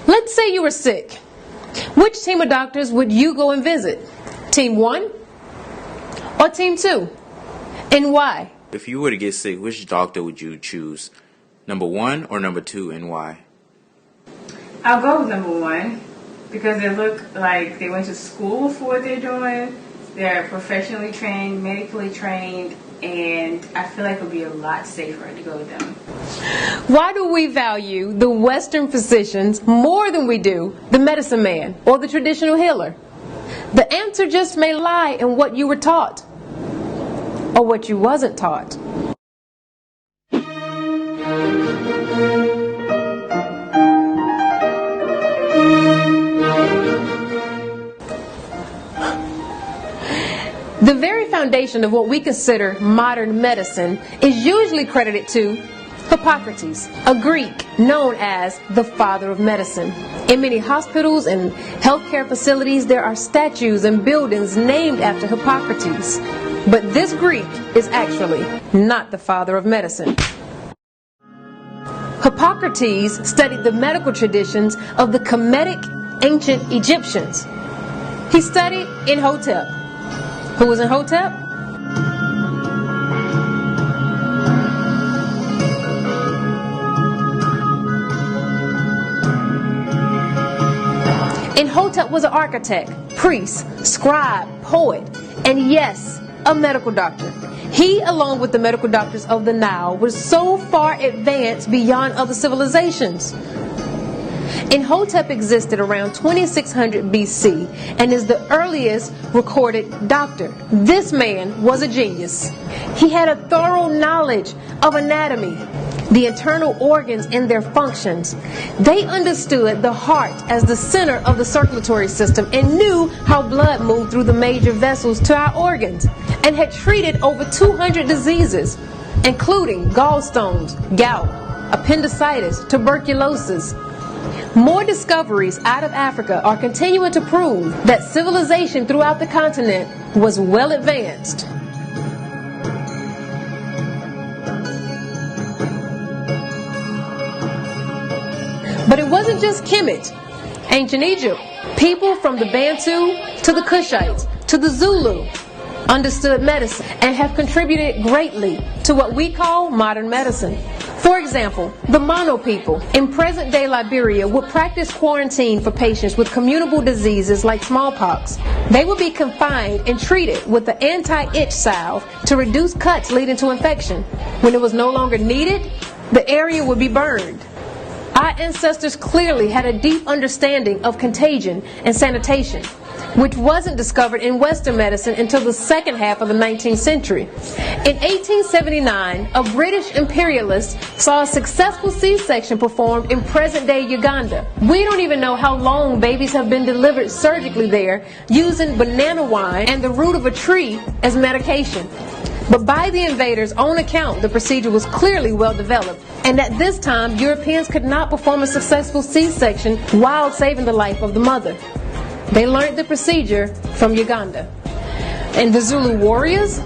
Let's say you were sick. Which team of doctors would you go and visit? Team 1 or Team 2? And why? If you were to get sick, which doctor would you choose? Number 1 or number 2, and why? I'll go with number 1 because they look like they went to school for what they're doing. They're professionally trained, medically trained, and I feel like it would be a lot safer to go with them. Why do we value the Western physicians more than we do the medicine man or the traditional healer? The answer just may lie in what you were taught or what you wasn't taught. The very foundation of what we consider modern medicine is usually credited to Hippocrates, a Greek known as the father of medicine. In many hospitals and healthcare facilities, there are statues and buildings named after Hippocrates. But this Greek is actually not the father of medicine. Hippocrates studied the medical traditions of the Kemetic ancient Egyptians. He studied in Hotep. Who was in Hotep? Imhotep was an architect, priest, scribe, poet, and yes, a medical doctor. He, along with the medical doctors of the Nile, was so far advanced beyond other civilizations. Imhotep existed around 2600 BC and is the earliest recorded doctor. This man was a genius. He had a thorough knowledge of anatomy, the internal organs and their functions. They understood the heart as the center of the circulatory system and knew how blood moved through the major vessels to our organs, and had treated over 200 diseases, including gallstones, gout, appendicitis, tuberculosis. More discoveries out of Africa are continuing to prove that civilization throughout the continent was well advanced. But it wasn't just Kemet. Ancient Egypt, people from the Bantu to the Kushites to the Zulu understood medicine and have contributed greatly to what we call modern medicine. For example, the Mono people in present-day Liberia would practice quarantine for patients with communicable diseases like smallpox. They would be confined and treated with the anti-itch salve to reduce cuts leading to infection. When it was no longer needed, the area would be burned. Our ancestors clearly had a deep understanding of contagion and sanitation, which wasn't discovered in Western medicine until the second half of the 19th century. In 1879, a British imperialist saw a successful C-section performed in present-day Uganda. We don't even know how long babies have been delivered surgically there using banana wine and the root of a tree as medication. But by the invaders' own account, the procedure was clearly well developed, and at this time, Europeans could not perform a successful C-section while saving the life of the mother. They learned the procedure from Uganda. And the Zulu warriors?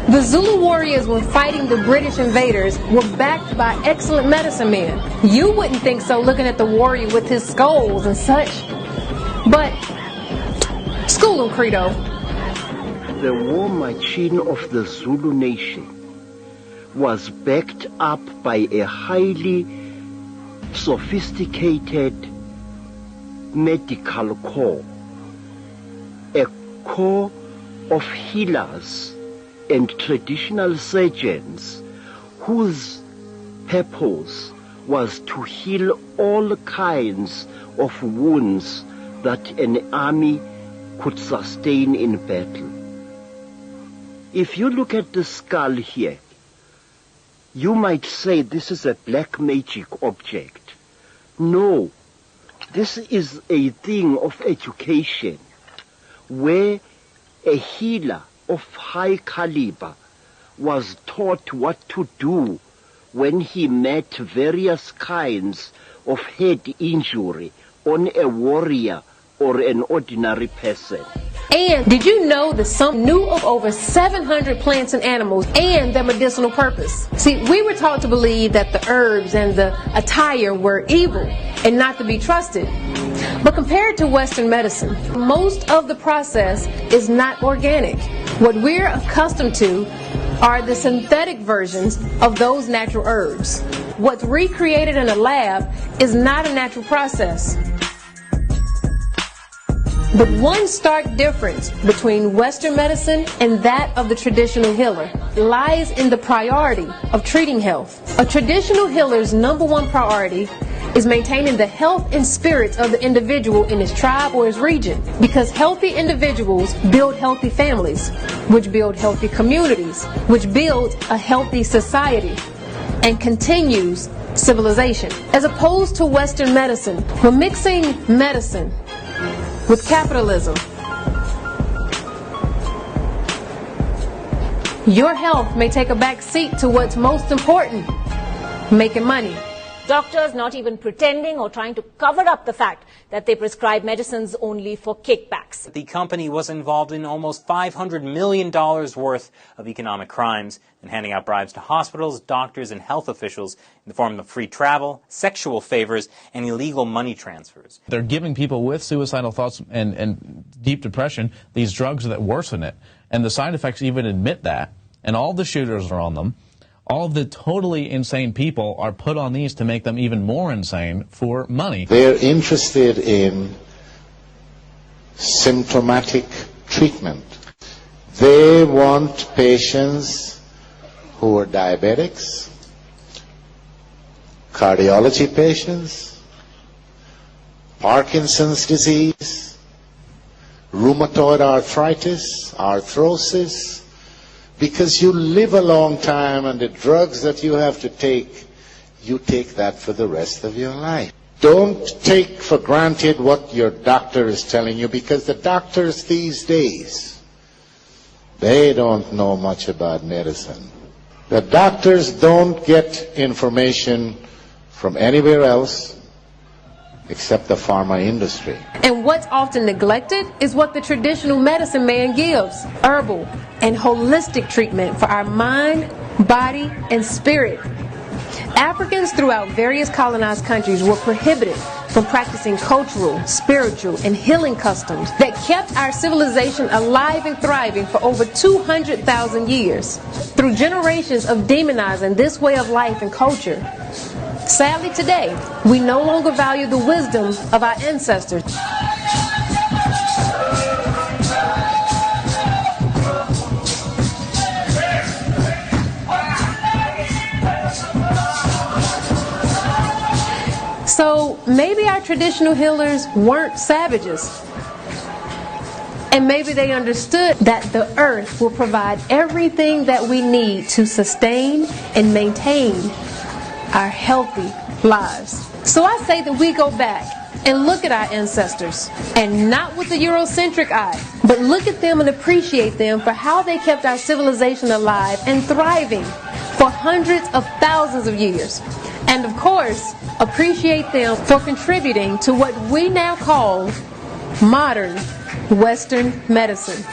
The Zulu warriors, when fighting the British invaders, were backed by excellent medicine men. You wouldn't think so looking at the warrior with his skulls and such. But, school them, Credo. The war machine of the Zulu nation was backed up by a highly sophisticated medical corps, a corps of healers and traditional surgeons whose purpose was to heal all kinds of wounds that an army could sustain in battle. If you look at the skull here, you might say this is a black magic object. No, this is a thing of education where a healer of high caliber was taught what to do when he met various kinds of head injury on a warrior or an ordinary person. And did you know that some knew of over 700 plants and animals and their medicinal purpose? See, we were taught to believe that the herbs and the attire were evil and not to be trusted. But compared to Western medicine, most of the process is not organic. What we're accustomed to are the synthetic versions of those natural herbs. What's recreated in a lab is not a natural process. But one stark difference between Western medicine and that of the traditional healer lies in the priority of treating health. A traditional healer's number one priority is maintaining the health and spirits of the individual in his tribe or his region, because healthy individuals build healthy families, which build healthy communities, which build a healthy society, and continues civilization. As opposed to Western medicine, we're mixing medicine with capitalism. Your health may take a back seat to what's most important, making money. Doctors not even pretending or trying to cover up the fact that they prescribe medicines only for kickbacks. The company was involved in almost $500 million worth of economic crimes and handing out bribes to hospitals, doctors, and health officials in the form of free travel, sexual favors, and illegal money transfers. They're giving people with suicidal thoughts and deep depression these drugs that worsen it. And the side effects even admit that. And all the shooters are on them. All the totally insane people are put on these to make them even more insane for money. They're interested in symptomatic treatment. They want patients who are diabetics, cardiology patients, Parkinson's disease, rheumatoid arthritis, arthrosis, because you live a long time and the drugs that you have to take, you take that for the rest of your life. Don't take for granted what your doctor is telling you, because the doctors these days, they don't know much about medicine. The doctors don't get information from anywhere else except the pharma industry. And what's often neglected is what the traditional medicine man gives: herbal and holistic treatment for our mind, body, and spirit. Africans throughout various colonized countries were prohibited from practicing cultural, spiritual, and healing customs that kept our civilization alive and thriving for over 200,000 years. Through generations of demonizing this way of life and culture, sadly today, we no longer value the wisdom of our ancestors. So maybe our traditional healers weren't savages. And maybe they understood that the earth will provide everything that we need to sustain and maintain our healthy lives. So I say that we go back and look at our ancestors, and not with the Eurocentric eye, but look at them and appreciate them for how they kept our civilization alive and thriving for hundreds of thousands of years. And of course, appreciate them for contributing to what we now call modern Western medicine.